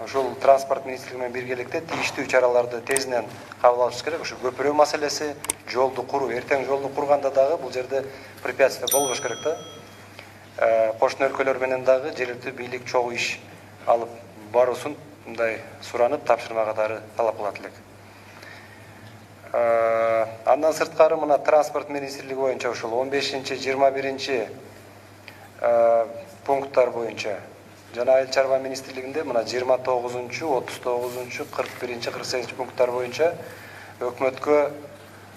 ошол транспорт министрлиги менен биргеликте тийиштүү чараларды тезинен кабыл алышыбыз керек. Ошо көпүрө маселеси, жолду куруу. Эртең жолду курганда дагы бул жерде препятствие болбош керек да. Кошуна өлкөлөр менен дагы жергиликтүү бийлик чогуу иш алып баруусун мындай суранып, тапшырма катары талап кылат элек. Андан сырткары мына транспорт министрлиги боюнча ушул 15-21 пункттар боюнча жана айыл чарба министрлигинде мына 29-39, 41, 48 пункттар боюнча өкмөткө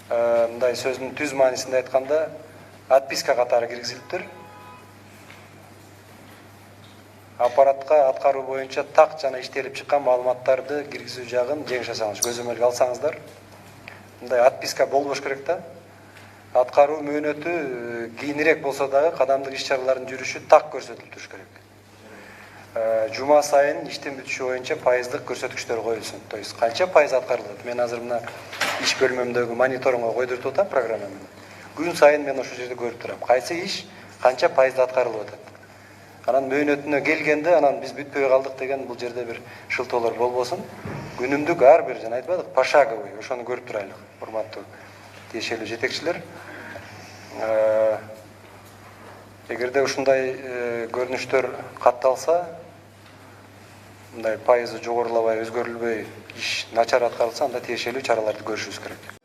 мындай сөздүн түз маанисинде айтканда отписка катары киргизилиптир. Аппаратка аткаруу боюнча так жана иштелип чыккан маалыматтарды киргизүү жагын жеңиш жасаңыз, көзөмөлгө алсаңыздар. Мындай отписка болбош керек да. Аткаруу мөөнөтү кийинирээк болсо дагы кадамдык иш-чаралардын жүрүшү так көрсөтүлүп туруш керек. Жума сайын иштин бүтүшү боюнча пайыздык көрсөткүчтөр коюлсун. То есть канча пайыз аткарылат? Мен азыр мына иш бөлмөмдөгү мониторингге койдуртуп атам программа менен. Күн сайын мен ошол жерде көрүп турам. Кайсы иш канча пайызда аткарылып атат. Анан мөөнөтүнө келгенде анан биз бүтпөй калдык деген бул жерде бир шылтоолор болбосун. Күнүмдүк ар бир жана айтпадык, пошаговый, ошону көрүп турайлык. Урматтуу тиешелүү жетекчилер. Эгерде ушундай көрүнүштөр катталса, мындай пайызы жогорулабай, өзгөрүлбөй иш начар аткарылса, анда тиешелүү чараларды көрүшүбүз керек.